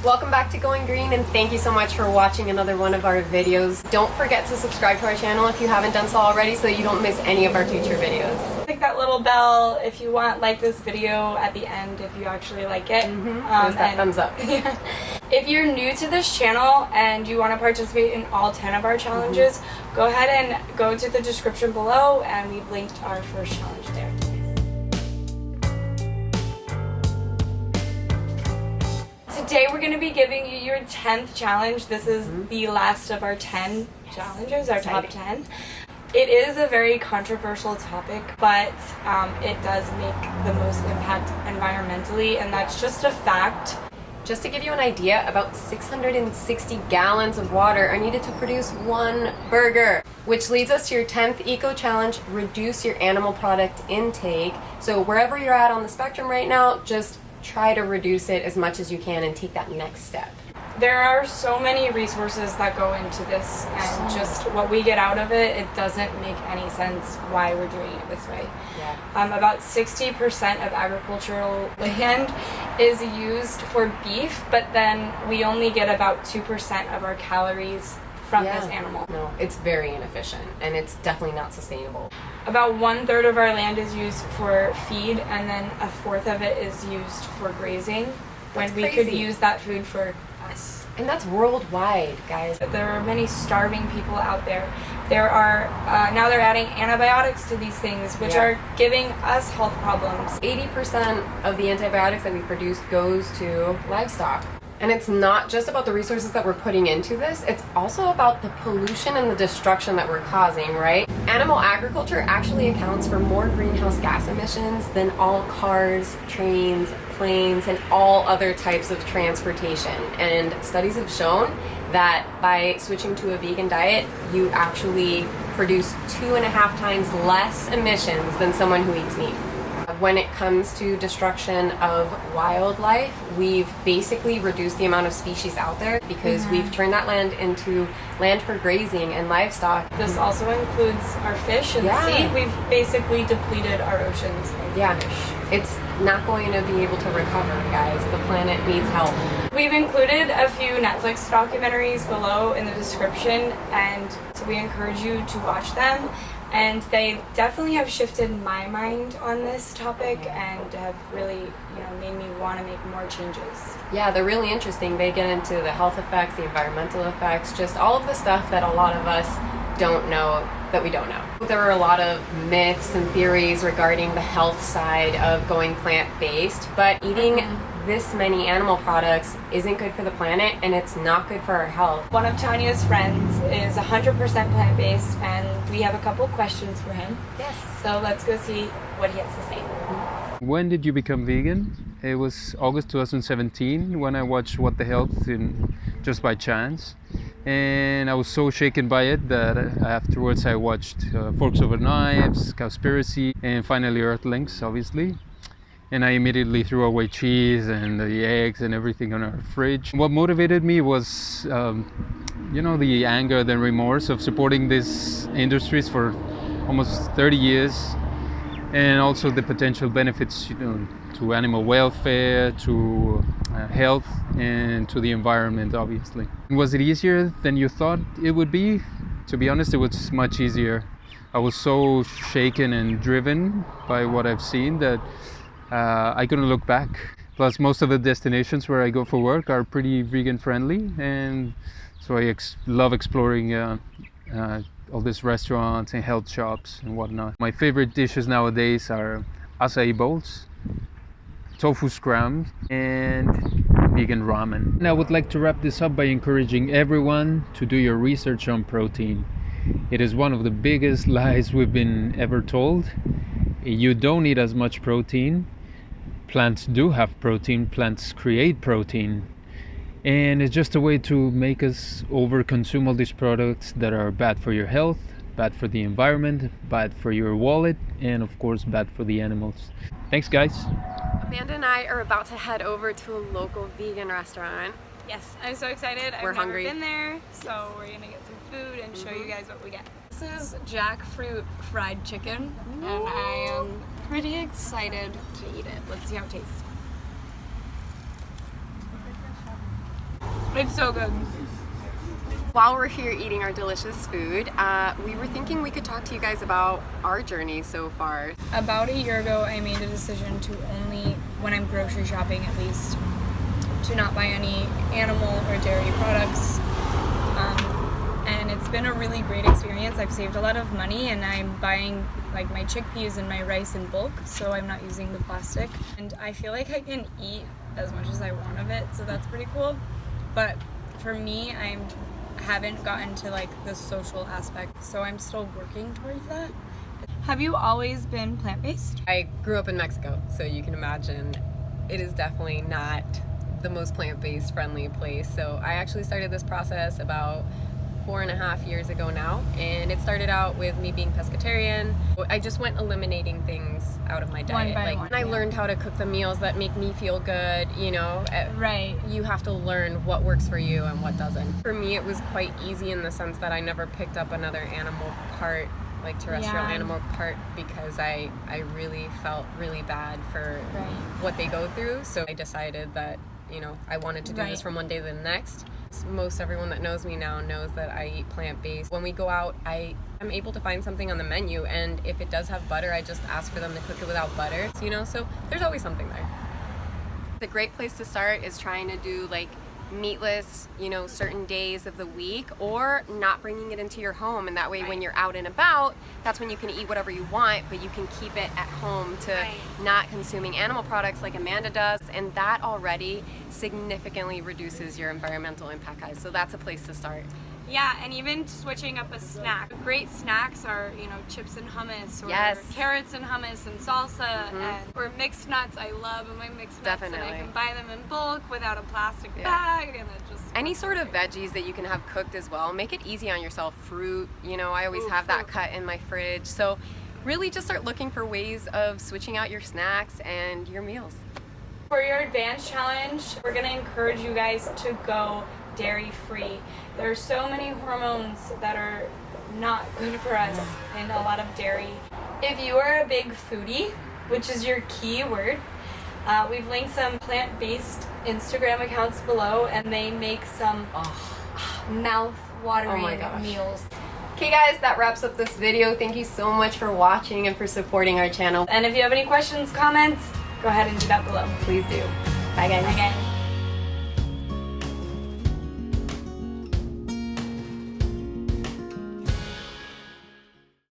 Welcome back to Going Green, and thank you so much for watching another one of our videos. Don't forget to subscribe to our channel if you haven't done so already so that you don't miss any of our future videos. Click that little bell if you want like this video at the end if you actually like it. There's that thumbs up. Yeah. If you're new to this channel and you want to participate in all 10 of our challenges, go ahead and go to the description below and we've linked our first challenge there. Today we're going to be giving you your 10th challenge. This is the last of our 10 challenges, our top 10. It is a very controversial topic, but it does make the most impact environmentally, and that's just a fact. Just to give you an idea, about 660 gallons of water are needed to produce one burger. Which leads us to your 10th eco challenge, reduce your animal product intake. So wherever you're at on the spectrum right now, just try to reduce it as much as you can and take that next step. There are so many resources that go into this, and just what we get out of it, it doesn't make any sense why we're doing it this way. Yeah. About 60% of agricultural land is used for beef, but then we only get about 2% of our calories from this animal. No, it's very inefficient, and it's definitely not sustainable. About 1/3 of our land is used for feed, and then 1/4 of it is used for grazing, when we could use that food for us. And that's worldwide, guys. There are many starving people out there. There are, now they're adding antibiotics to these things, which are giving us health problems. 80% of the antibiotics that we produce goes to livestock. And it's not just about the resources that we're putting into this, it's also about the pollution and the destruction that we're causing, right? Animal agriculture actually accounts for more greenhouse gas emissions than all cars, trains, planes, and all other types of transportation. And studies have shown that by switching to a vegan diet, you actually produce 2.5 times less emissions than someone who eats meat. When it comes to destruction of wildlife, we've basically reduced the amount of species out there because we've turned that land into land for grazing and livestock. This also includes our fish and the sea. We've basically depleted our oceans of fish. It's not going to be able to recover, guys. The planet needs help. We've included a few Netflix documentaries below in the description, and so we encourage you to watch them. And they definitely have shifted my mind on this topic and have really, made me want to make more changes. Yeah, they're really interesting. They get into the health effects, the environmental effects, just all of the stuff that a lot of us don't know that we don't know. There are a lot of myths and theories regarding the health side of going plant-based, but eating this many animal products isn't good for the planet, and it's not good for our health. One of Tanya's friends is 100% plant-based, and we have a couple questions for him. Yes. So let's go see what he has to say. When did you become vegan? It was August 2017 when I watched What the Health just by chance. And I was so shaken by it that afterwards I watched Forks Over Knives, Cowspiracy, and finally Earthlings, obviously. And I immediately threw away cheese and the eggs and everything on our fridge. What motivated me was, the anger, the remorse of supporting these industries for almost 30 years. And also the potential benefits, to animal welfare, to health, and to the environment, obviously. Was it easier than you thought it would be? To be honest, it was much easier. I was so shaken and driven by what I've seen that I couldn't look back. Plus, most of the destinations where I go for work are pretty vegan friendly, and so I love exploring all these restaurants and health shops and whatnot. My favorite dishes nowadays are acai bowls, tofu scrambled, and vegan ramen. And I would like to wrap this up by encouraging everyone to do your research on protein. It is one of the biggest lies we've been ever told. You don't need as much protein. Plants do have protein, plants create protein. And it's just a way to make us overconsume all these products that are bad for your health, bad for the environment, bad for your wallet, and of course bad for the animals. Thanks, guys. Amanda and I are about to head over to a local vegan restaurant. Yes, I'm so excited. We're I've hungry. never been there, so we're gonna get some food and show you guys what we get. This is jackfruit fried chicken, and I am pretty excited to eat it. Let's see how it tastes. It's so good. While we're here eating our delicious food, we were thinking we could talk to you guys about our journey so far. About a year ago, I made a decision to only, when I'm grocery shopping at least, to not buy any animal or dairy products. And it's been a really great experience. I've saved a lot of money, and I'm buying like my chickpeas and my rice in bulk, so I'm not using the plastic. And I feel like I can eat as much as I want of it, so that's pretty cool. But for me, I haven't gotten to like the social aspect, so I'm still working towards that. Have you always been plant-based? I grew up in Mexico, so you can imagine it is definitely not the most plant-based friendly place. So I actually started this process about 4.5 years ago now, and it started out with me being pescatarian. I just went eliminating things out of my diet. One, I learned how to cook the meals that make me feel good, you know. Right. You have to learn what works for you and what doesn't. For me, it was quite easy in the sense that I never picked up another animal part, like terrestrial animal part, because I really felt really bad for what they go through. So I decided that, you know, I wanted to do this from one day to the next. Most everyone that knows me now knows that I eat plant-based. When we go out, I'm able to find something on the menu, and if it does have butter, I just ask for them to cook it without butter, you know, so there's always something there. The great place to start is trying to do like meatless, you know, certain days of the week, or not bringing it into your home, and that way when you're out and about, that's when you can eat whatever you want, but you can keep it at home to not consuming animal products like Amanda does, and that already significantly reduces your environmental impact, guys. So that's a place to start. Yeah, and even switching up a snack. Great snacks are, you know, chips and hummus, or carrots and hummus and salsa, or mixed nuts. I love my mixed nuts, and I can buy them in bulk without a plastic bag, and it just any sort of veggies that you can have cooked as well. Make it easy on yourself. Fruit, you know, I always have that cut in my fridge. So really just start looking for ways of switching out your snacks and your meals. For your advanced challenge, we're gonna encourage you guys to go dairy-free. There are so many hormones that are not good for us in a lot of dairy. If you are a big foodie, which is your key word, we've linked some plant-based Instagram accounts below, and they make some mouth-watering meals. Okay guys, that wraps up this video. Thank you so much for watching and for supporting our channel. And if you have any questions, comments, go ahead and do that below. Please do. Bye guys. Bye guys.